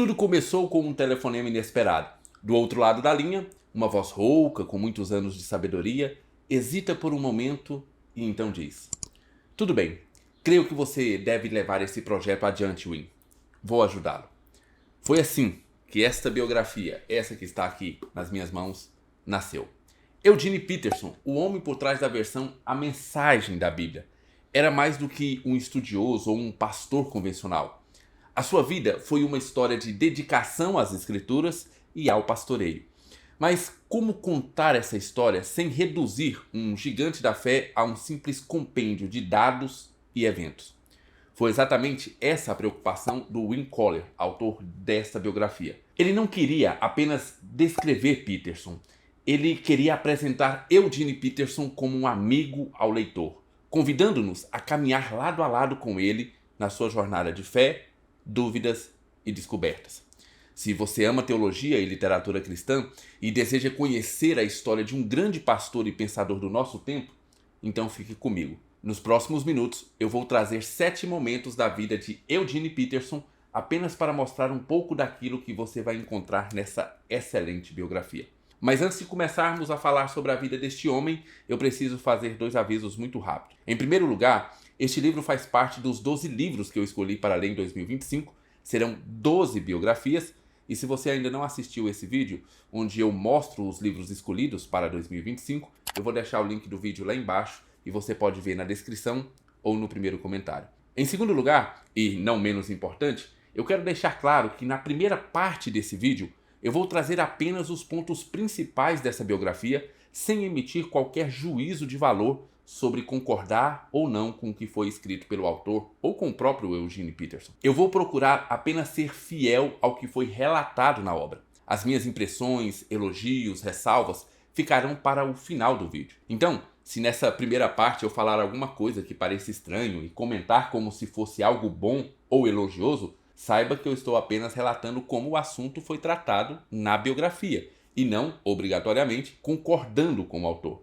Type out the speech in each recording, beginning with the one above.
Tudo começou com um telefonema inesperado. Do outro lado da linha, uma voz rouca, com muitos anos de sabedoria, hesita por um momento e então diz: "Tudo bem, creio que você deve levar esse projeto adiante, Win. Vou ajudá-lo." Foi assim que esta biografia, essa que está aqui nas minhas mãos, nasceu. Eugene Peterson, o homem por trás da versão A Mensagem da Bíblia, era mais do que um estudioso ou um pastor convencional. A sua vida foi uma história de dedicação às escrituras e ao pastoreio. Mas como contar essa história sem reduzir um gigante da fé a um simples compêndio de dados e eventos? Foi exatamente essa a preocupação do Win Collier, autor desta biografia. Ele não queria apenas descrever Peterson, ele queria apresentar Eugene Peterson como um amigo ao leitor, convidando-nos a caminhar lado a lado com ele na sua jornada de fé, dúvidas e descobertas. Se você ama teologia e literatura cristã e deseja conhecer a história de um grande pastor e pensador do nosso tempo, então fique comigo. Nos próximos minutos eu vou trazer 7 momentos da vida de Eugene Peterson apenas para mostrar um pouco daquilo que você vai encontrar nessa excelente biografia. Mas antes de começarmos a falar sobre a vida deste homem, eu preciso fazer 2 avisos muito rápidos. Em primeiro lugar, este livro faz parte dos 12 livros que eu escolhi para ler em 2025. Serão 12 biografias. E se você ainda não assistiu esse vídeo, onde eu mostro os livros escolhidos para 2025, eu vou deixar o link do vídeo lá embaixo e você pode ver na descrição ou no primeiro comentário. Em segundo lugar, e não menos importante, eu quero deixar claro que na primeira parte desse vídeo eu vou trazer apenas os pontos principais dessa biografia, sem emitir qualquer juízo de valor sobre concordar ou não com o que foi escrito pelo autor ou com o próprio Eugene Peterson. Eu vou procurar apenas ser fiel ao que foi relatado na obra. As minhas impressões, elogios, ressalvas ficarão para o final do vídeo. Então, se nessa primeira parte eu falar alguma coisa que pareça estranho e comentar como se fosse algo bom ou elogioso, saiba que eu estou apenas relatando como o assunto foi tratado na biografia e não, obrigatoriamente, concordando com o autor.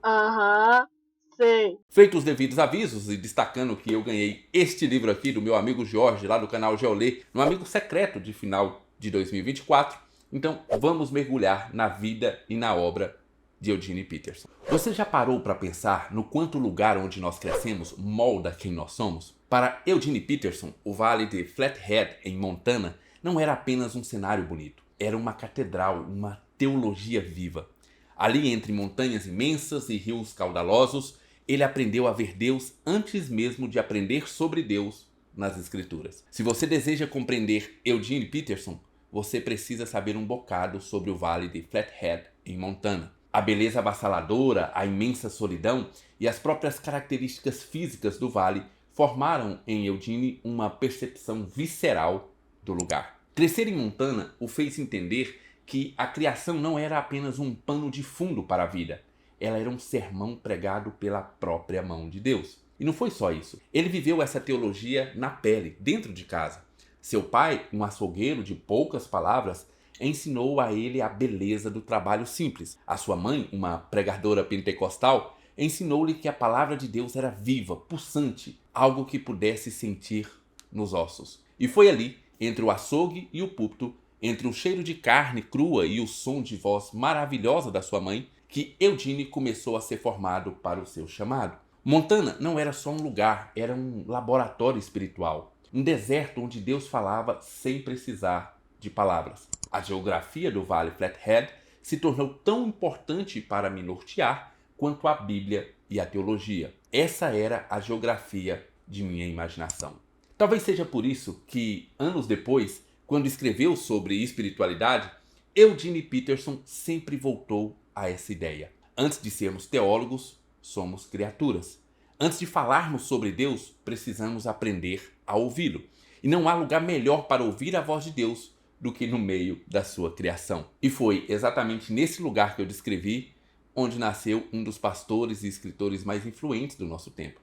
Sim. Feitos os devidos avisos e destacando que eu ganhei este livro aqui do meu amigo Jorge, lá do canal Geolê, no amigo secreto de final de 2024, então vamos mergulhar na vida e na obra de Eugene Peterson. Você já parou para pensar no quanto o lugar onde nós crescemos molda quem nós somos? Para Eugene Peterson, o vale de Flathead, em Montana, não era apenas um cenário bonito, era uma catedral, uma teologia viva. Ali entre montanhas imensas e rios caudalosos, ele aprendeu a ver Deus antes mesmo de aprender sobre Deus nas Escrituras. Se você deseja compreender Eugene Peterson, você precisa saber um bocado sobre o vale de Flathead, em Montana. A beleza avassaladora, a imensa solidão e as próprias características físicas do vale formaram em Eugene uma percepção visceral do lugar. Crescer em Montana o fez entender que a criação não era apenas um pano de fundo para a vida, ela era um sermão pregado pela própria mão de Deus. E não foi só isso. Ele viveu essa teologia na pele, dentro de casa. Seu pai, um açougueiro de poucas palavras, ensinou a ele a beleza do trabalho simples. A sua mãe, uma pregadora pentecostal, ensinou-lhe que a palavra de Deus era viva, pulsante, algo que pudesse sentir nos ossos. E foi ali, entre o açougue e o púlpito, entre o cheiro de carne crua e o som de voz maravilhosa da sua mãe, que Eugene começou a ser formado para o seu chamado. Montana não era só um lugar, era um laboratório espiritual. Um deserto onde Deus falava sem precisar de palavras. A geografia do Vale Flathead se tornou tão importante para me nortear quanto a Bíblia e a teologia. Essa era a geografia de minha imaginação. Talvez seja por isso que, anos depois, quando escreveu sobre espiritualidade, Eugene Peterson sempre voltou a essa ideia. Antes de sermos teólogos, somos criaturas. Antes de falarmos sobre Deus, precisamos aprender a ouvi-lo. E não há lugar melhor para ouvir a voz de Deus do que no meio da sua criação. E foi exatamente nesse lugar que eu descrevi onde nasceu um dos pastores e escritores mais influentes do nosso tempo.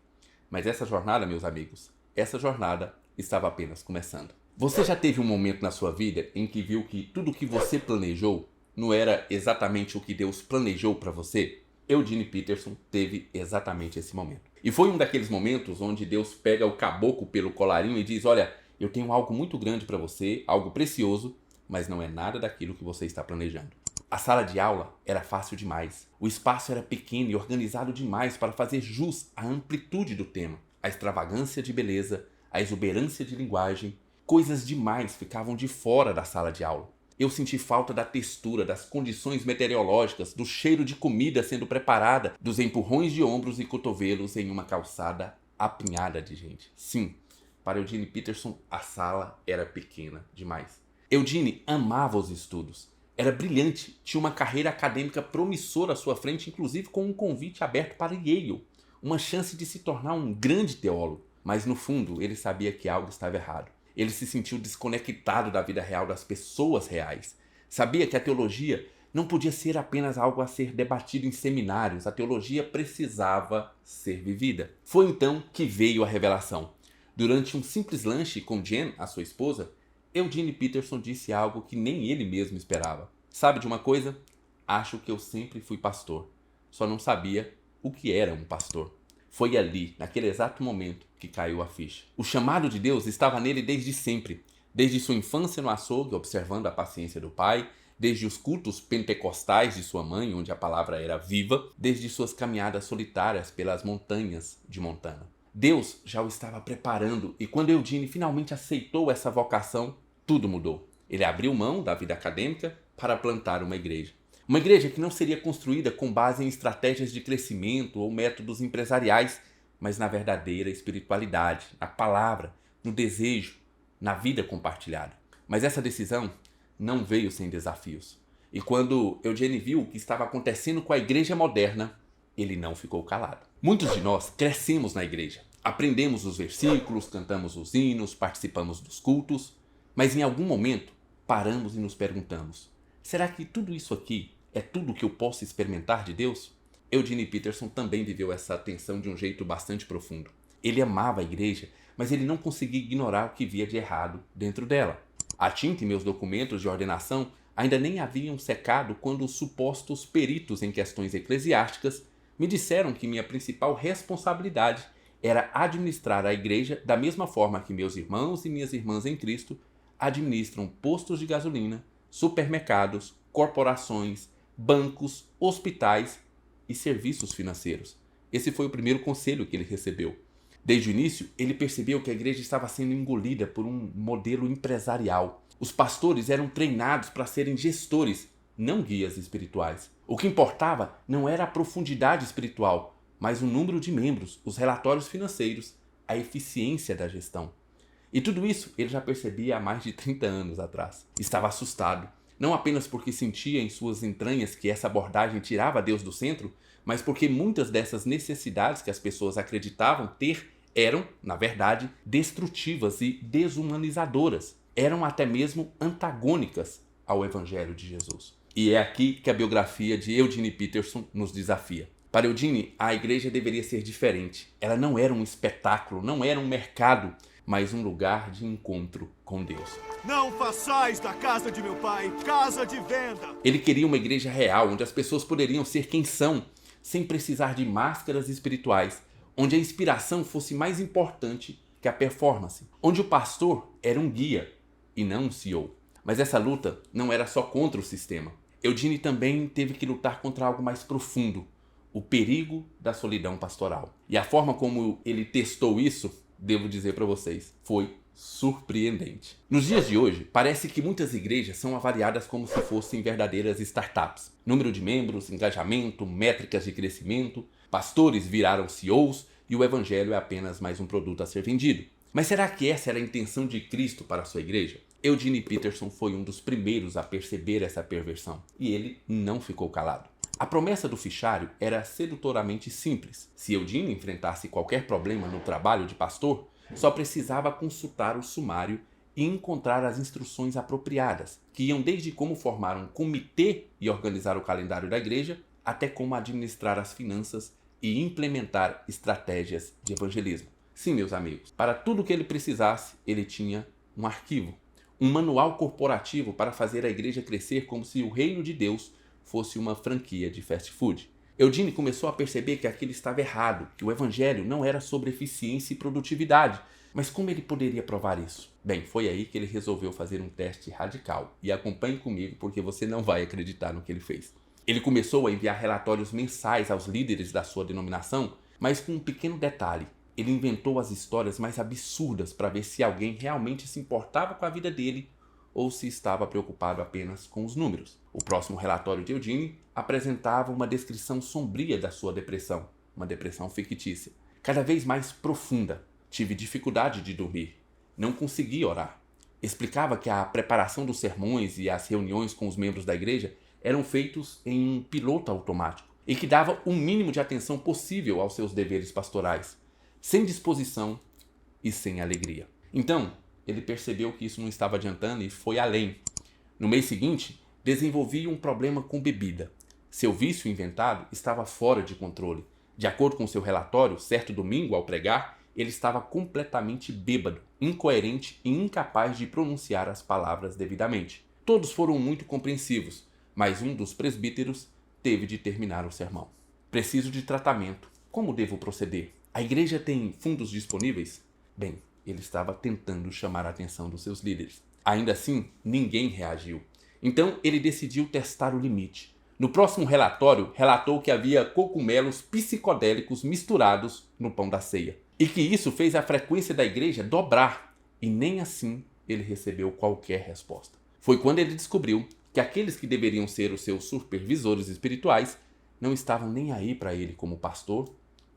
Mas essa jornada, meus amigos, essa jornada estava apenas começando. Você já teve um momento na sua vida em que viu que tudo o que você planejou não era exatamente o que Deus planejou para você? Eugene Peterson teve exatamente esse momento. E foi um daqueles momentos onde Deus pega o caboclo pelo colarinho e diz: olha, eu tenho algo muito grande para você, algo precioso, mas não é nada daquilo que você está planejando. A sala de aula era fácil demais. O espaço era pequeno e organizado demais para fazer jus à amplitude do tema. A extravagância de beleza, a exuberância de linguagem, coisas demais ficavam de fora da sala de aula. Eu senti falta da textura, das condições meteorológicas, do cheiro de comida sendo preparada, dos empurrões de ombros e cotovelos em uma calçada apinhada de gente. Sim, para Eugene Peterson, a sala era pequena demais. Eugene amava os estudos. Era brilhante, tinha uma carreira acadêmica promissora à sua frente, inclusive com um convite aberto para Yale, uma chance de se tornar um grande teólogo. Mas no fundo, ele sabia que algo estava errado. Ele se sentiu desconectado da vida real das pessoas reais. Sabia que a teologia não podia ser apenas algo a ser debatido em seminários. A teologia precisava ser vivida. Foi então que veio a revelação. Durante um simples lanche com Jen, a sua esposa, Eugene Peterson disse algo que nem ele mesmo esperava. Sabe de uma coisa? Acho que eu sempre fui pastor. Só não sabia o que era um pastor. Foi ali, naquele exato momento, que caiu a ficha. O chamado de Deus estava nele desde sempre. Desde sua infância no açougue, observando a paciência do pai, desde os cultos pentecostais de sua mãe, onde a palavra era viva, desde suas caminhadas solitárias pelas montanhas de Montana. Deus já o estava preparando e quando Eugene finalmente aceitou essa vocação, tudo mudou. Ele abriu mão da vida acadêmica para plantar uma igreja. Uma igreja que não seria construída com base em estratégias de crescimento ou métodos empresariais, mas na verdadeira espiritualidade, na palavra, no desejo, na vida compartilhada. Mas essa decisão não veio sem desafios. E quando Eugene viu o que estava acontecendo com a igreja moderna, ele não ficou calado. Muitos de nós crescemos na igreja. Aprendemos os versículos, cantamos os hinos, participamos dos cultos, mas em algum momento paramos e nos perguntamos: será que tudo isso aqui é tudo que eu posso experimentar de Deus? Eugene Peterson também viveu essa tensão de um jeito bastante profundo. Ele amava a igreja, mas ele não conseguia ignorar o que via de errado dentro dela. A tinta e meus documentos de ordenação ainda nem haviam secado quando os supostos peritos em questões eclesiásticas me disseram que minha principal responsabilidade era administrar a igreja da mesma forma que meus irmãos e minhas irmãs em Cristo administram postos de gasolina, supermercados, corporações, bancos, hospitais e serviços financeiros. Esse foi o primeiro conselho que ele recebeu. Desde o início, ele percebeu que a igreja estava sendo engolida por um modelo empresarial. Os pastores eram treinados para serem gestores, não guias espirituais. O que importava não era a profundidade espiritual, mas o número de membros, os relatórios financeiros, a eficiência da gestão. E tudo isso ele já percebia há mais de 30 anos atrás. Estava assustado, não apenas porque sentia em suas entranhas que essa abordagem tirava Deus do centro, mas porque muitas dessas necessidades que as pessoas acreditavam ter eram, na verdade, destrutivas e desumanizadoras. Eram até mesmo antagônicas ao Evangelho de Jesus. E é aqui que a biografia de Eugene Peterson nos desafia. Para Eugene, a igreja deveria ser diferente. Ela não era um espetáculo, não era um mercado, mas um lugar de encontro com Deus. Não façais da casa de meu pai casa de venda. Ele queria uma igreja real, onde as pessoas poderiam ser quem são, sem precisar de máscaras espirituais, onde a inspiração fosse mais importante que a performance, onde o pastor era um guia e não um CEO. Mas essa luta não era só contra o sistema. Eugene também teve que lutar contra algo mais profundo, o perigo da solidão pastoral. E a forma como ele testou isso, devo dizer para vocês, foi surpreendente. Nos dias de hoje, parece que muitas igrejas são avaliadas como se fossem verdadeiras startups. Número de membros, engajamento, métricas de crescimento, pastores viraram CEOs e o evangelho é apenas mais um produto a ser vendido. Mas será que essa era a intenção de Cristo para a sua igreja? Eugene Peterson foi um dos primeiros a perceber essa perversão e ele não ficou calado. A promessa do fichário era sedutoramente simples. Se Eugene enfrentasse qualquer problema no trabalho de pastor, só precisava consultar o sumário e encontrar as instruções apropriadas, que iam desde como formar um comitê e organizar o calendário da igreja, até como administrar as finanças e implementar estratégias de evangelismo. Sim, meus amigos, para tudo o que ele precisasse, ele tinha um arquivo, um manual corporativo para fazer a igreja crescer como se o reino de Deus fosse uma franquia de fast food. Eugene começou a perceber que aquilo estava errado, que o evangelho não era sobre eficiência e produtividade, Mas como ele poderia provar isso? Bem, foi aí que ele resolveu fazer um teste radical. E acompanhe comigo porque você não vai acreditar no que ele fez. Ele começou a enviar relatórios mensais aos líderes da sua denominação, mas com um pequeno detalhe. Ele inventou as histórias mais absurdas para ver se alguém realmente se importava com a vida dele ou se estava preocupado apenas com os números. O próximo relatório de Eugene apresentava uma descrição sombria da sua depressão, uma depressão fictícia, cada vez mais profunda. Tive dificuldade de dormir, não conseguia orar. Explicava que a preparação dos sermões e as reuniões com os membros da igreja eram feitos em um piloto automático e que dava o mínimo de atenção possível aos seus deveres pastorais, sem disposição e sem alegria. Então, ele percebeu que isso não estava adiantando e foi além. No mês seguinte, desenvolvia um problema com bebida. Seu vício inventado estava fora de controle. De acordo com seu relatório, certo domingo, ao pregar, ele estava completamente bêbado, incoerente e incapaz de pronunciar as palavras devidamente. Todos foram muito compreensivos, mas um dos presbíteros teve de terminar o sermão. Preciso de tratamento. Como devo proceder? A igreja tem fundos disponíveis? Bem, ele estava tentando chamar a atenção dos seus líderes. Ainda assim, ninguém reagiu. Então, ele decidiu testar o limite. No próximo relatório, relatou que havia cogumelos psicodélicos misturados no pão da ceia. E que isso fez a frequência da igreja dobrar. E nem assim ele recebeu qualquer resposta. Foi quando ele descobriu que aqueles que deveriam ser os seus supervisores espirituais não estavam nem aí para ele como pastor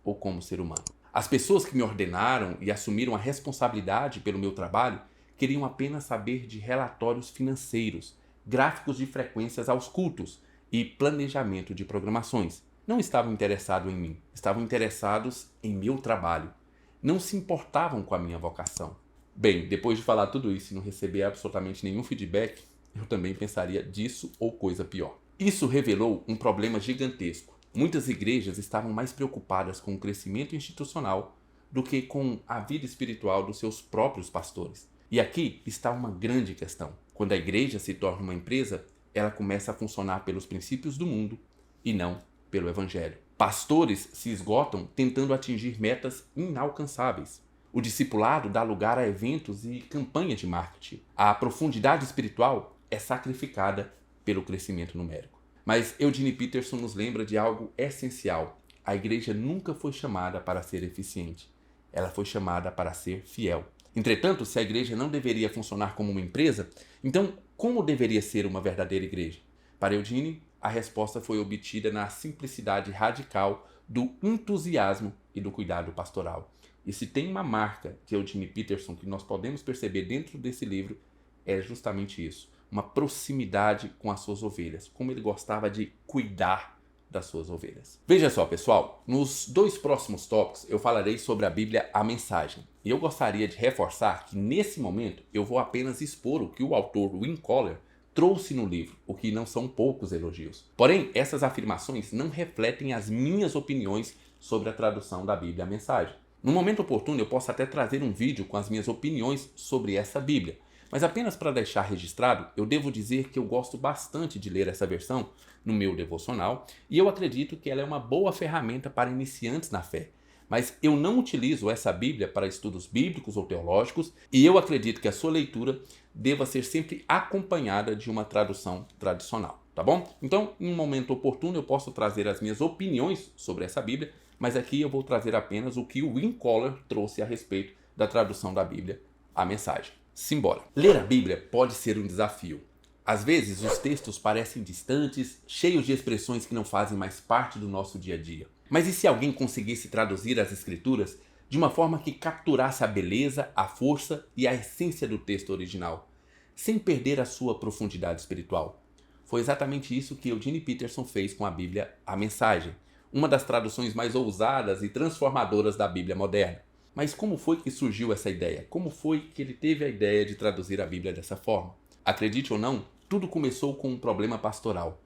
ou como ser humano. As pessoas que me ordenaram e assumiram a responsabilidade pelo meu trabalho queriam apenas saber de relatórios financeiros, gráficos de frequências aos cultos e planejamento de programações. Não estavam interessados em mim, estavam interessados em meu trabalho. Não se importavam com a minha vocação. Bem, depois de falar tudo isso e não receber absolutamente nenhum feedback, eu também pensaria disso ou coisa pior. Isso revelou um problema gigantesco. Muitas igrejas estavam mais preocupadas com o crescimento institucional do que com a vida espiritual dos seus próprios pastores. E aqui está uma grande questão. Quando a igreja se torna uma empresa, ela começa a funcionar pelos princípios do mundo e não pelo evangelho. Pastores se esgotam tentando atingir metas inalcançáveis. O discipulado dá lugar a eventos e campanhas de marketing. A profundidade espiritual é sacrificada pelo crescimento numérico. Mas Eugene Peterson nos lembra de algo essencial. A igreja nunca foi chamada para ser eficiente. Ela foi chamada para ser fiel. Entretanto, se a igreja não deveria funcionar como uma empresa, então como deveria ser uma verdadeira igreja? Para Eugene, a resposta foi obtida na simplicidade radical do entusiasmo e do cuidado pastoral. E se tem uma marca de Eugene Peterson que nós podemos perceber dentro desse livro, é justamente isso. Uma proximidade com as suas ovelhas, como ele gostava de cuidar das suas ovelhas. Veja só, pessoal, nos 2 próximos tópicos eu falarei sobre a Bíblia, a mensagem. E eu gostaria de reforçar que nesse momento eu vou apenas expor o que o autor Win Collar trouxe no livro, o que não são poucos elogios. Porém, essas afirmações não refletem as minhas opiniões sobre a tradução da Bíblia, a mensagem. No momento oportuno eu posso até trazer um vídeo com as minhas opiniões sobre essa Bíblia. Mas apenas para deixar registrado, eu devo dizer que eu gosto bastante de ler essa versão no meu devocional e eu acredito que ela é uma boa ferramenta para iniciantes na fé. Mas eu não utilizo essa Bíblia para estudos bíblicos ou teológicos e eu acredito que a sua leitura deva ser sempre acompanhada de uma tradução tradicional, tá bom? Então, em um momento oportuno eu posso trazer as minhas opiniões sobre essa Bíblia, mas aqui eu vou trazer apenas o que o Win Collar trouxe a respeito da tradução da Bíblia, a mensagem. Simbora. Ler a Bíblia pode ser um desafio. Às vezes, os textos parecem distantes, cheios de expressões que não fazem mais parte do nosso dia a dia. Mas e se alguém conseguisse traduzir as Escrituras de uma forma que capturasse a beleza, a força e a essência do texto original, sem perder a sua profundidade espiritual? Foi exatamente isso que Eugene Peterson fez com a Bíblia, a mensagem, uma das traduções mais ousadas e transformadoras da Bíblia moderna. Mas como foi que surgiu essa ideia? Como foi que ele teve a ideia de traduzir a Bíblia dessa forma? Acredite ou não, tudo começou com um problema pastoral.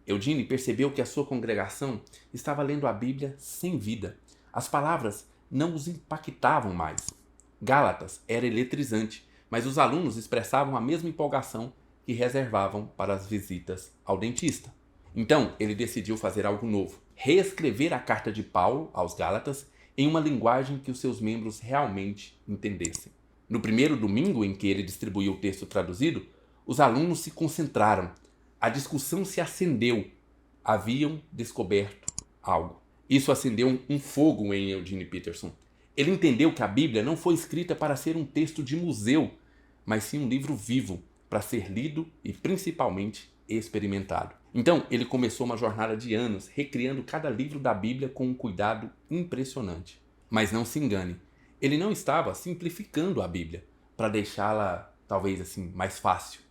Eugene percebeu que a sua congregação estava lendo a Bíblia sem vida. As palavras não os impactavam mais. Gálatas era eletrizante, mas os alunos expressavam a mesma empolgação que reservavam para as visitas ao dentista. Então, ele decidiu fazer algo novo. Reescrever a carta de Paulo aos Gálatas em uma linguagem que os seus membros realmente entendessem. No primeiro domingo em que ele distribuiu o texto traduzido, os alunos se concentraram. A discussão se acendeu. Haviam descoberto algo. Isso acendeu um fogo em Eugene Peterson. Ele entendeu que a Bíblia não foi escrita para ser um texto de museu, mas sim um livro vivo, para ser lido e principalmente experimentado. Então, ele começou uma jornada de anos, recriando cada livro da Bíblia com um cuidado impressionante. Mas não se engane, ele não estava simplificando a Bíblia para deixá-la, talvez assim, mais fácil.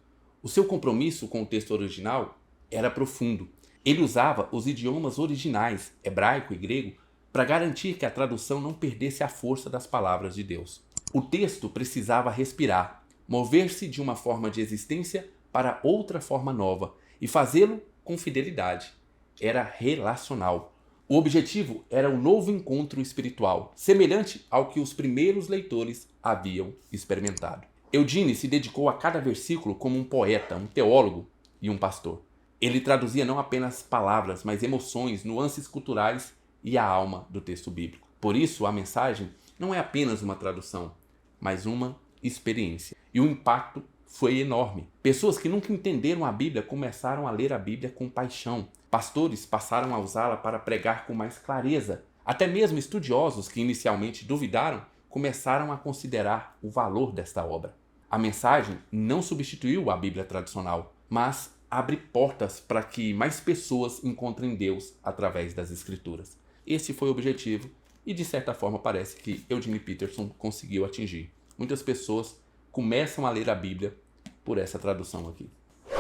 O seu compromisso com o texto original era profundo. Ele usava os idiomas originais, hebraico e grego, para garantir que a tradução não perdesse a força das palavras de Deus. O texto precisava respirar, mover-se de uma forma de existência para outra forma nova e fazê-lo com fidelidade. Era relacional. O objetivo era um novo encontro espiritual, semelhante ao que os primeiros leitores haviam experimentado. Eugene se dedicou a cada versículo como um poeta, um teólogo e um pastor. Ele traduzia não apenas palavras, mas emoções, nuances culturais e a alma do texto bíblico. Por isso, a mensagem não é apenas uma tradução, mas uma experiência. E o impacto foi enorme. Pessoas que nunca entenderam a Bíblia começaram a ler a Bíblia com paixão. Pastores passaram a usá-la para pregar com mais clareza. Até mesmo estudiosos que inicialmente duvidaram começaram a considerar o valor desta obra. A mensagem não substituiu a Bíblia tradicional, mas abre portas para que mais pessoas encontrem Deus através das Escrituras. Esse foi o objetivo e, de certa forma, parece que Eugene Peterson conseguiu atingir. Muitas pessoas começam a ler a Bíblia por essa tradução aqui.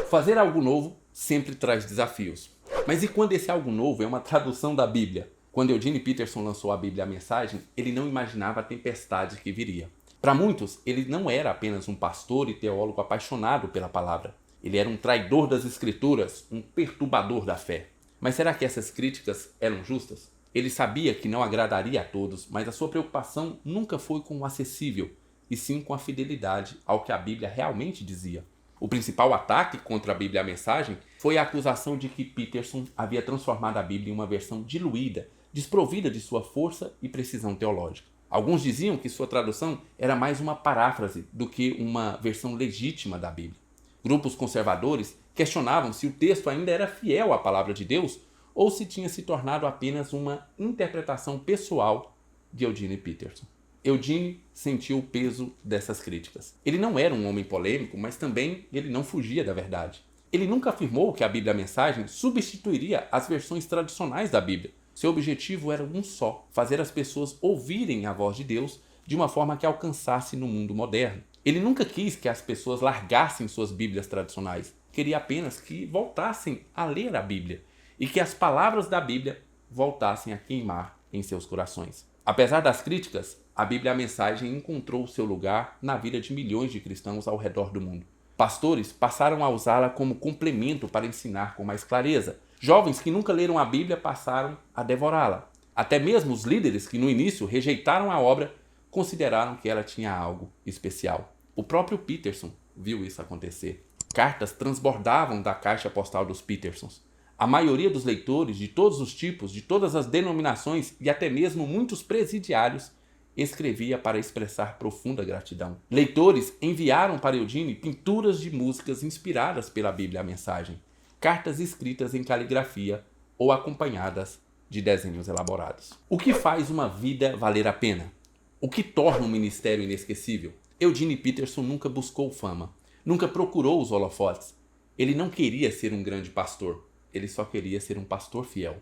Fazer algo novo sempre traz desafios. Mas e quando esse algo novo é uma tradução da Bíblia? Quando Eugene Peterson lançou a Bíblia, a mensagem, ele não imaginava a tempestade que viria. Para muitos, ele não era apenas um pastor e teólogo apaixonado pela palavra. Ele era um traidor das Escrituras, um perturbador da fé. Mas será que essas críticas eram justas? Ele sabia que não agradaria a todos, mas a sua preocupação nunca foi com o acessível, e sim com a fidelidade ao que a Bíblia realmente dizia. O principal ataque contra a Bíblia, a mensagem, foi a acusação de que Peterson havia transformado a Bíblia em uma versão diluída, desprovida de sua força e precisão teológica. Alguns diziam que sua tradução era mais uma paráfrase do que uma versão legítima da Bíblia. Grupos conservadores questionavam se o texto ainda era fiel à palavra de Deus ou se tinha se tornado apenas uma interpretação pessoal de Eugene Peterson. Eugene sentiu o peso dessas críticas. Ele não era um homem polêmico, mas também ele não fugia da verdade. Ele nunca afirmou que a Bíblia, a mensagem, substituiria as versões tradicionais da Bíblia. Seu objetivo era um só: fazer as pessoas ouvirem a voz de Deus de uma forma que alcançasse no mundo moderno. Ele nunca quis que as pessoas largassem suas Bíblias tradicionais. Queria apenas que voltassem a ler a Bíblia e que as palavras da Bíblia voltassem a queimar em seus corações. Apesar das críticas, a Bíblia, a mensagem, encontrou seu lugar na vida de milhões de cristãos ao redor do mundo. Pastores passaram a usá-la como complemento para ensinar com mais clareza. Jovens que nunca leram a Bíblia passaram a devorá-la. Até mesmo os líderes que no início rejeitaram a obra consideraram que ela tinha algo especial. O próprio Peterson viu isso acontecer. Cartas transbordavam da caixa postal dos Petersons. A maioria dos leitores, de todos os tipos, de todas as denominações e até mesmo muitos presidiários, escrevia para expressar profunda gratidão. Leitores enviaram para Eugene pinturas de músicas inspiradas pela Bíblia, a mensagem, cartas escritas em caligrafia ou acompanhadas de desenhos elaborados. O que faz uma vida valer a pena? O que torna um ministério inesquecível? Eugene Peterson nunca buscou fama, nunca procurou os holofotes. Ele não queria ser um grande pastor, ele só queria ser um pastor fiel.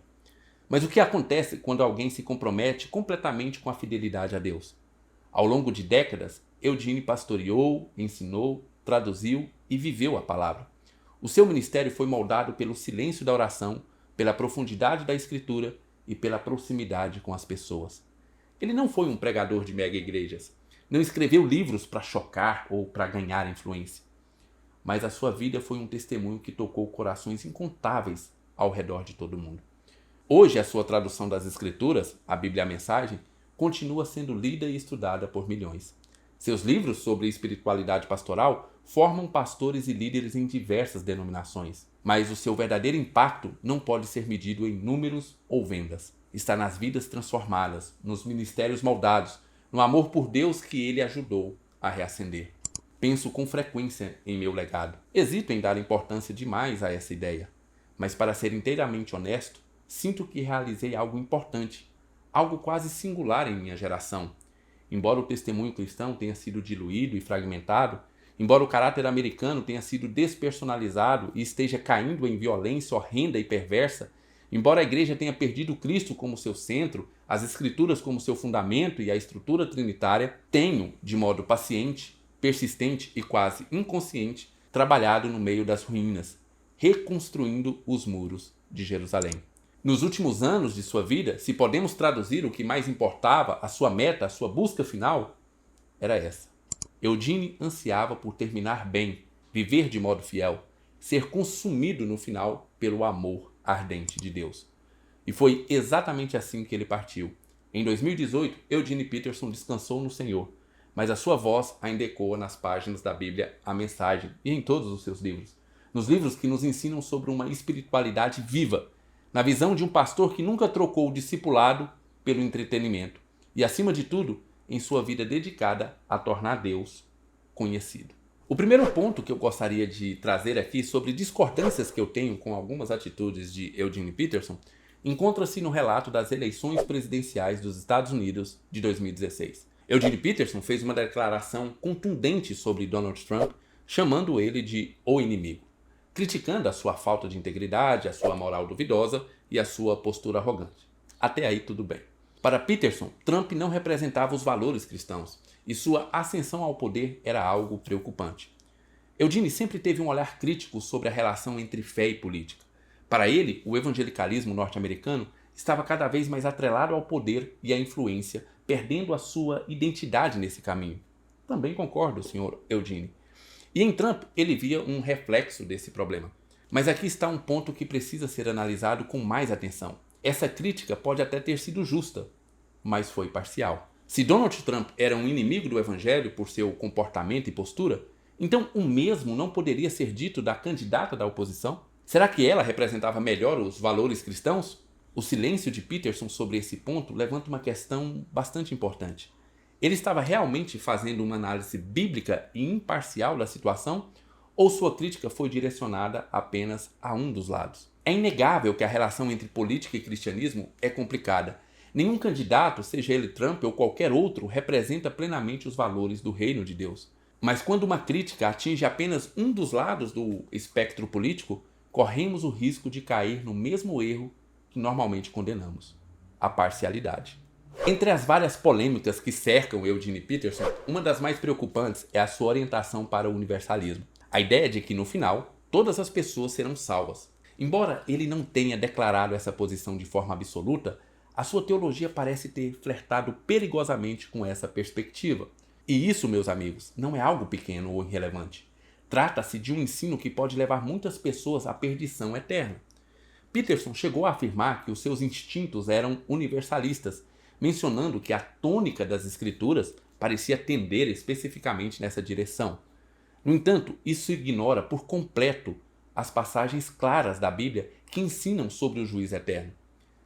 Mas o que acontece quando alguém se compromete completamente com a fidelidade a Deus? Ao longo de décadas, Eugene pastoreou, ensinou, traduziu e viveu a palavra. O seu ministério foi moldado pelo silêncio da oração, pela profundidade da escritura e pela proximidade com as pessoas. Ele não foi um pregador de mega igrejas, não escreveu livros para chocar ou para ganhar influência. Mas a sua vida foi um testemunho que tocou corações incontáveis ao redor de todo mundo. Hoje, a sua tradução das Escrituras, a Bíblia, a mensagem, continua sendo lida e estudada por milhões. Seus livros sobre espiritualidade pastoral formam pastores e líderes em diversas denominações, mas o seu verdadeiro impacto não pode ser medido em números ou vendas. está nas vidas transformadas, nos ministérios moldados, no amor por Deus que ele ajudou a reacender. Penso com frequência em meu legado. Hesito em dar importância demais a essa ideia, mas para ser inteiramente honesto, sinto que realizei algo importante, algo quase singular em minha geração. Embora o testemunho cristão tenha sido diluído e fragmentado, embora o caráter americano tenha sido despersonalizado e esteja caindo em violência horrenda e perversa, embora a igreja tenha perdido Cristo como seu centro, as escrituras como seu fundamento e a estrutura trinitária, tenho, de modo paciente, persistente e quase inconsciente, trabalhado no meio das ruínas, reconstruindo os muros de Jerusalém. Nos últimos anos de sua vida, se podemos traduzir o que mais importava, a sua meta, a sua busca final, era essa. Eugene ansiava por terminar bem, viver de modo fiel, ser consumido no final pelo amor ardente de Deus. E foi exatamente assim que ele partiu. Em 2018, Eugene Peterson descansou no Senhor, mas a sua voz ainda ecoa nas páginas da Bíblia, A Mensagem e em todos os seus livros. Nos livros que nos ensinam sobre uma espiritualidade viva, na visão de um pastor que nunca trocou o discipulado pelo entretenimento e, acima de tudo, em sua vida dedicada a tornar Deus conhecido. O primeiro ponto que eu gostaria de trazer aqui sobre discordâncias que eu tenho com algumas atitudes de Eugene Peterson encontra-se no relato das eleições presidenciais dos Estados Unidos de 2016. Eugene Peterson fez uma declaração contundente sobre Donald Trump, chamando ele de o inimigo, criticando a sua falta de integridade, a sua moral duvidosa e a sua postura arrogante. Até aí tudo bem. Para Peterson, Trump não representava os valores cristãos e sua ascensão ao poder era algo preocupante. Eugene sempre teve um olhar crítico sobre a relação entre fé e política. Para ele, o evangelicalismo norte-americano estava cada vez mais atrelado ao poder e à influência, perdendo a sua identidade nesse caminho. Também concordo, Sr. Eugene. E em Trump, ele via um reflexo desse problema. Mas aqui está um ponto que precisa ser analisado com mais atenção. Essa crítica pode até ter sido justa, mas foi parcial. Se Donald Trump era um inimigo do evangelho por seu comportamento e postura, então o mesmo não poderia ser dito da candidata da oposição? Será que ela representava melhor os valores cristãos? O silêncio de Peterson sobre esse ponto levanta uma questão bastante importante. Ele estava realmente fazendo uma análise bíblica e imparcial da situação? Ou sua crítica foi direcionada apenas a um dos lados? É inegável que a relação entre política e cristianismo é complicada. Nenhum candidato, seja ele Trump ou qualquer outro, representa plenamente os valores do reino de Deus. Mas quando uma crítica atinge apenas um dos lados do espectro político, corremos o risco de cair no mesmo erro que normalmente condenamos: a parcialidade. Entre as várias polêmicas que cercam Eugene Peterson, uma das mais preocupantes é a sua orientação para o universalismo. A ideia de que, no final, todas as pessoas serão salvas. Embora ele não tenha declarado essa posição de forma absoluta, a sua teologia parece ter flertado perigosamente com essa perspectiva. E isso, meus amigos, não é algo pequeno ou irrelevante. Trata-se de um ensino que pode levar muitas pessoas à perdição eterna. Peterson chegou a afirmar que os seus instintos eram universalistas, mencionando que a tônica das escrituras parecia tender especificamente nessa direção. No entanto, isso ignora por completo as passagens claras da Bíblia que ensinam sobre o juízo eterno.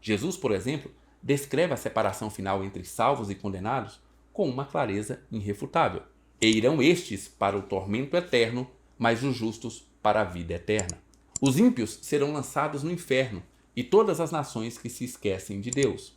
Jesus, por exemplo, descreve a separação final entre salvos e condenados com uma clareza irrefutável. E irão estes para o tormento eterno, mas os justos para a vida eterna. Os ímpios serão lançados no inferno, e todas as nações que se esquecem de Deus.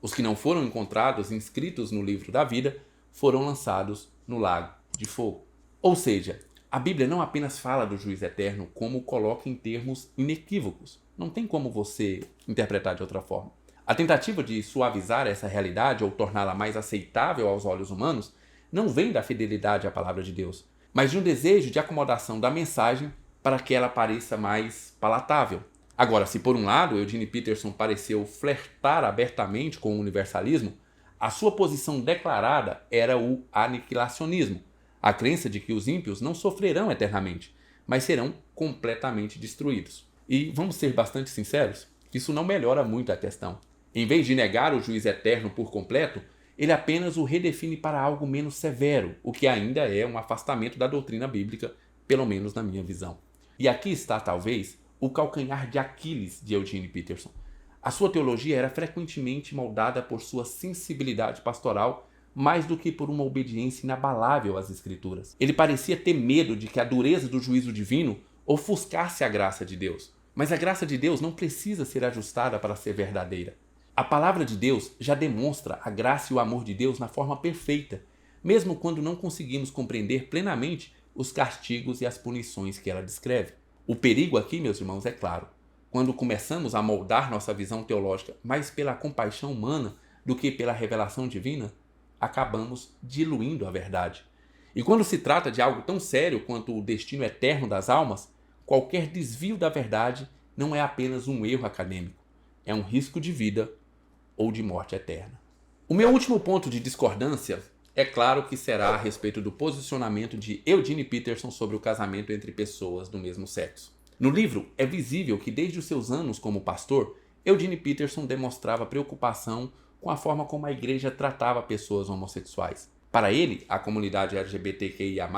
Os que não foram encontrados inscritos no livro da vida foram lançados no lago de fogo. Ou seja, a Bíblia não apenas fala do juízo eterno, como o coloca em termos inequívocos. Não tem como você interpretar de outra forma. A tentativa de suavizar essa realidade ou torná-la mais aceitável aos olhos humanos não vem da fidelidade à palavra de Deus, mas de um desejo de acomodação da mensagem para que ela pareça mais palatável. Agora, se por um lado Eugene Peterson pareceu flertar abertamente com o universalismo, a sua posição declarada era o aniquilacionismo, a crença de que os ímpios não sofrerão eternamente, mas serão completamente destruídos. E vamos ser bastante sinceros, isso não melhora muito a questão. Em vez de negar o juízo eterno por completo, ele apenas o redefine para algo menos severo, o que ainda é um afastamento da doutrina bíblica, pelo menos na minha visão. E aqui está, talvez, o calcanhar de Aquiles de Eugene Peterson. A sua teologia era frequentemente moldada por sua sensibilidade pastoral mais do que por uma obediência inabalável às Escrituras. Ele parecia ter medo de que a dureza do juízo divino ofuscasse a graça de Deus. Mas a graça de Deus não precisa ser ajustada para ser verdadeira. A palavra de Deus já demonstra a graça e o amor de Deus na forma perfeita, mesmo quando não conseguimos compreender plenamente os castigos e as punições que ela descreve. O perigo aqui, meus irmãos, é claro. Quando começamos a moldar nossa visão teológica mais pela compaixão humana do que pela revelação divina, acabamos diluindo a verdade. E quando se trata de algo tão sério quanto o destino eterno das almas, qualquer desvio da verdade não é apenas um erro acadêmico, é um risco de vida ou de morte eterna. O meu último ponto de discordância é claro que será a respeito do posicionamento de Eugene Peterson sobre o casamento entre pessoas do mesmo sexo. No livro, é visível que desde os seus anos como pastor, Eugene Peterson demonstrava preocupação com a forma como a igreja tratava pessoas homossexuais. Para ele, a comunidade LGBTQIA+,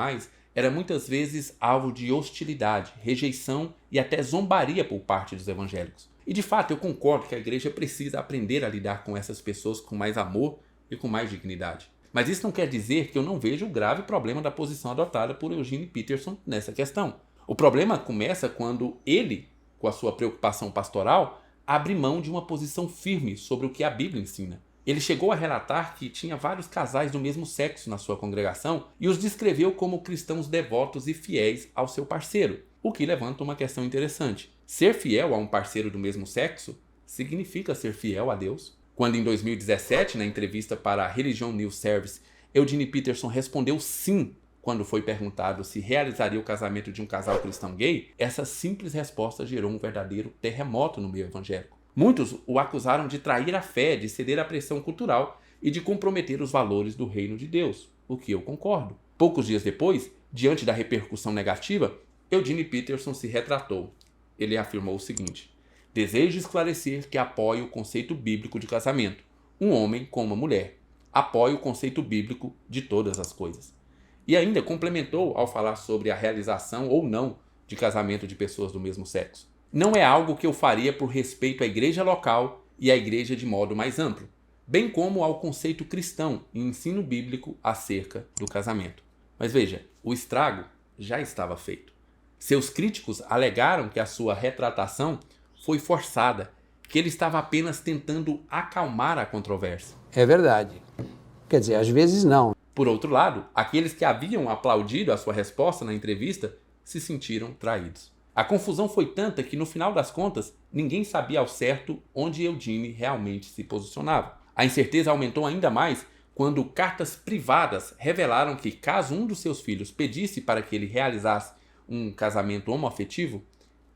era muitas vezes alvo de hostilidade, rejeição e até zombaria por parte dos evangélicos. E de fato, eu concordo que a igreja precisa aprender a lidar com essas pessoas com mais amor e com mais dignidade. Mas isso não quer dizer que eu não vejo o grave problema da posição adotada por Eugene Peterson nessa questão. O problema começa quando ele, com a sua preocupação pastoral, abre mão de uma posição firme sobre o que a Bíblia ensina. Ele chegou a relatar que tinha vários casais do mesmo sexo na sua congregação e os descreveu como cristãos devotos e fiéis ao seu parceiro, o que levanta uma questão interessante. Ser fiel a um parceiro do mesmo sexo significa ser fiel a Deus? Quando em 2017, na entrevista para a Religion News Service, Eugene Peterson respondeu sim quando foi perguntado se realizaria o casamento de um casal cristão gay, essa simples resposta gerou um verdadeiro terremoto no meio evangélico. Muitos o acusaram de trair a fé, de ceder à pressão cultural e de comprometer os valores do reino de Deus, o que eu concordo. Poucos dias depois, diante da repercussão negativa, Eugene Peterson se retratou. Ele afirmou o seguinte: desejo esclarecer que apoio o conceito bíblico de casamento, um homem com uma mulher. Apoio o conceito bíblico de todas as coisas. E ainda complementou ao falar sobre a realização ou não de casamento de pessoas do mesmo sexo. Não é algo que eu faria por respeito à igreja local e à igreja de modo mais amplo, bem como ao conceito cristão e ensino bíblico acerca do casamento. Mas veja, o estrago já estava feito. Seus críticos alegaram que a sua retratação foi forçada, que ele estava apenas tentando acalmar a controvérsia. É verdade. Quer dizer, às vezes não. Por outro lado, aqueles que haviam aplaudido a sua resposta na entrevista se sentiram traídos. A confusão foi tanta que, no final das contas, ninguém sabia ao certo onde Eugene realmente se posicionava. A incerteza aumentou ainda mais quando cartas privadas revelaram que, caso um dos seus filhos pedisse para que ele realizasse um casamento homoafetivo,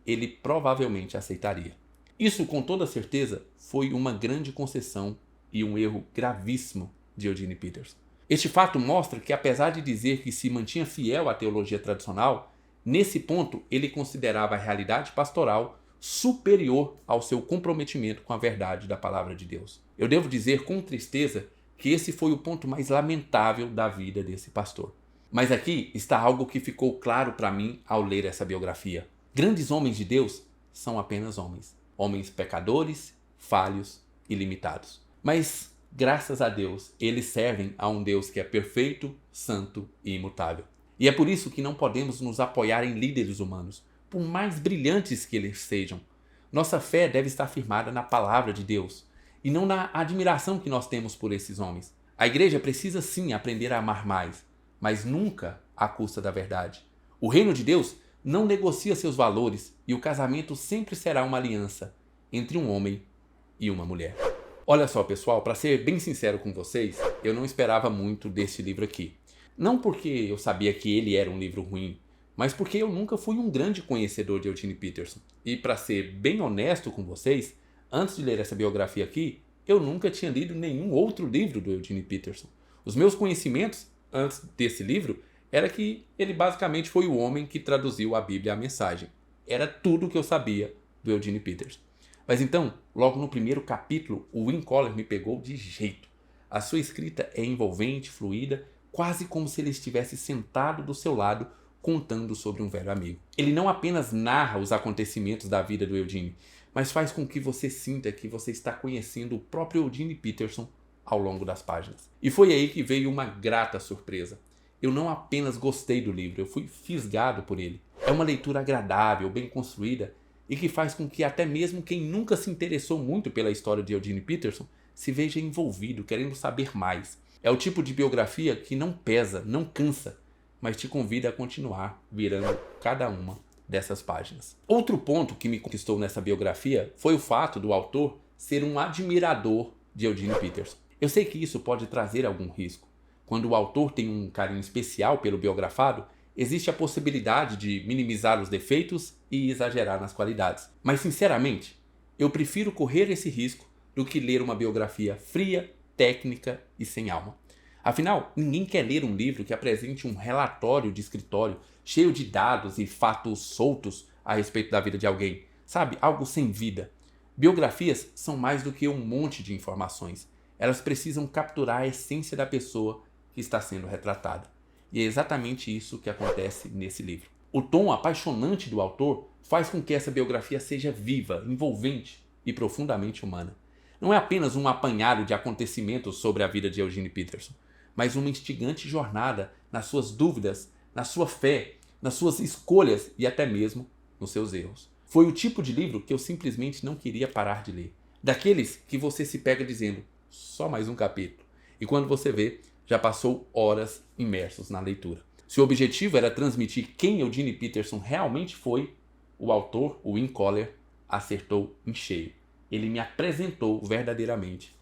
ele provavelmente aceitaria. Isso, com toda certeza, foi uma grande concessão e um erro gravíssimo de Eugene Peterson. Este fato mostra que, apesar de dizer que se mantinha fiel à teologia tradicional, nesse ponto ele considerava a realidade pastoral superior ao seu comprometimento com a verdade da palavra de Deus. Eu devo dizer com tristeza que esse foi o ponto mais lamentável da vida desse pastor. Mas aqui está algo que ficou claro para mim ao ler essa biografia. Grandes homens de Deus são apenas homens. Homens pecadores, falhos e limitados. Mas, graças a Deus, eles servem a um Deus que é perfeito, santo e imutável. E é por isso que não podemos nos apoiar em líderes humanos, por mais brilhantes que eles sejam. Nossa fé deve estar firmada na palavra de Deus e não na admiração que nós temos por esses homens. A igreja precisa sim aprender a amar mais, mas nunca à custa da verdade. O reino de Deus não negocia seus valores e o casamento sempre será uma aliança entre um homem e uma mulher. Olha só, pessoal, para ser bem sincero com vocês, eu não esperava muito desse livro aqui. Não porque eu sabia que ele era um livro ruim, mas porque eu nunca fui um grande conhecedor de Eugene Peterson. E para ser bem honesto com vocês, antes de ler essa biografia aqui, eu nunca tinha lido nenhum outro livro do Eugene Peterson. Os meus conhecimentos antes desse livro era que ele basicamente foi o homem que traduziu a Bíblia à mensagem. Era tudo o que eu sabia do Eugene Peterson. Mas então, logo no primeiro capítulo, o Win Collar me pegou de jeito. A sua escrita é envolvente, fluida, quase como se ele estivesse sentado do seu lado, contando sobre um velho amigo. Ele não apenas narra os acontecimentos da vida do Eugene, mas faz com que você sinta que você está conhecendo o próprio Eugene Peterson ao longo das páginas. E foi aí que veio uma grata surpresa. Eu não apenas gostei do livro, eu fui fisgado por ele. É uma leitura agradável, bem construída e que faz com que até mesmo quem nunca se interessou muito pela história de Eugene Peterson se veja envolvido, querendo saber mais. É o tipo de biografia que não pesa, não cansa, mas te convida a continuar virando cada uma dessas páginas. Outro ponto que me conquistou nessa biografia foi o fato do autor ser um admirador de Eugene Peterson. Eu sei que isso pode trazer algum risco. Quando o autor tem um carinho especial pelo biografado, existe a possibilidade de minimizar os defeitos e exagerar nas qualidades. Mas, sinceramente, eu prefiro correr esse risco do que ler uma biografia fria, técnica e sem alma. Afinal, ninguém quer ler um livro que apresente um relatório de escritório cheio de dados e fatos soltos a respeito da vida de alguém. Sabe? Algo sem vida. Biografias são mais do que um monte de informações. Elas precisam capturar a essência da pessoa que está sendo retratada. E é exatamente isso que acontece nesse livro. O tom apaixonante do autor faz com que essa biografia seja viva, envolvente e profundamente humana. Não é apenas um apanhado de acontecimentos sobre a vida de Eugene Peterson, mas uma instigante jornada nas suas dúvidas, na sua fé, nas suas escolhas e até mesmo nos seus erros. Foi o tipo de livro que eu simplesmente não queria parar de ler. Daqueles que você se pega dizendo, só mais um capítulo. E quando você vê, já passou horas imersos na leitura. Se o objetivo era transmitir quem Eugene Peterson realmente foi, o autor, o Win Collar, acertou em cheio. Ele me apresentou verdadeiramente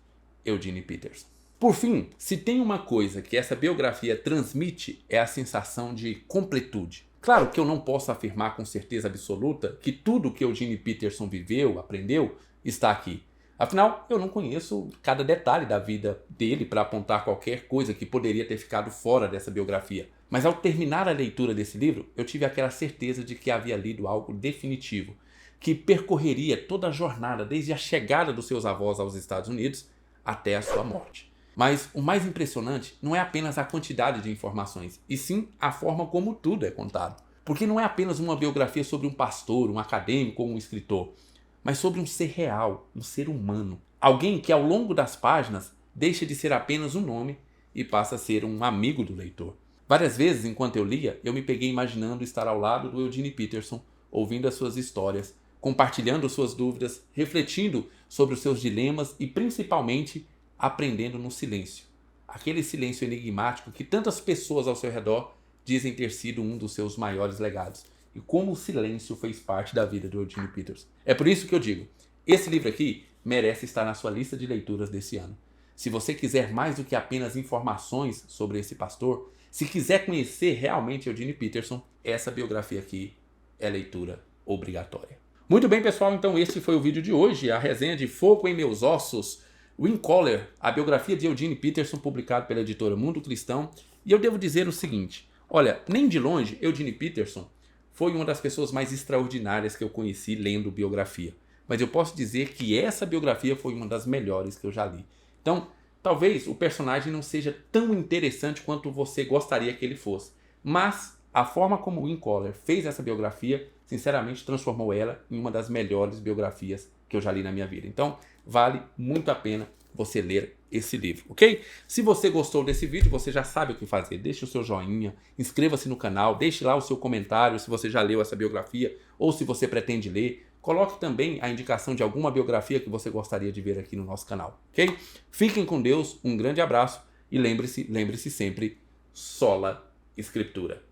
Eugene Peterson. Por fim, se tem uma coisa que essa biografia transmite é a sensação de completude. Claro que eu não posso afirmar com certeza absoluta que tudo que Eugene Peterson viveu, aprendeu, está aqui. Afinal, eu não conheço cada detalhe da vida dele para apontar qualquer coisa que poderia ter ficado fora dessa biografia. Mas ao terminar a leitura desse livro, eu tive aquela certeza de que havia lido algo definitivo, que percorreria toda a jornada desde a chegada dos seus avós aos Estados Unidos até a sua morte. Mas o mais impressionante não é apenas a quantidade de informações, e sim a forma como tudo é contado. Porque não é apenas uma biografia sobre um pastor, um acadêmico ou um escritor, mas sobre um ser real, um ser humano. Alguém que ao longo das páginas deixa de ser apenas um nome e passa a ser um amigo do leitor. Várias vezes, enquanto eu lia, eu me peguei imaginando estar ao lado do Eugene Peterson, ouvindo as suas histórias, compartilhando suas dúvidas, refletindo sobre os seus dilemas e principalmente aprendendo no silêncio. Aquele silêncio enigmático que tantas pessoas ao seu redor dizem ter sido um dos seus maiores legados. E como o silêncio fez parte da vida do Eugene Peterson. É por isso que eu digo, esse livro aqui merece estar na sua lista de leituras desse ano. Se você quiser mais do que apenas informações sobre esse pastor, se quiser conhecer realmente Eugene Peterson, essa biografia aqui é leitura obrigatória. Muito bem, pessoal, então esse foi o vídeo de hoje, a resenha de Fogo em Meus Ossos, Win Collar, a biografia de Eugene Peterson, publicado pela editora Mundo Cristão. E eu devo dizer o seguinte, olha, nem de longe Eugene Peterson foi uma das pessoas mais extraordinárias que eu conheci lendo biografia. Mas eu posso dizer que essa biografia foi uma das melhores que eu já li. Então, talvez o personagem não seja tão interessante quanto você gostaria que ele fosse. Mas a forma como o Win Collar fez essa biografia, sinceramente, transformou ela em uma das melhores biografias que eu já li na minha vida. Então, vale muito a pena você ler esse livro, ok? Se você gostou desse vídeo, você já sabe o que fazer. Deixe o seu joinha, inscreva-se no canal, deixe lá o seu comentário se você já leu essa biografia ou se você pretende ler. Coloque também a indicação de alguma biografia que você gostaria de ver aqui no nosso canal, ok? Fiquem com Deus, um grande abraço e lembre-se sempre, sola Escritura.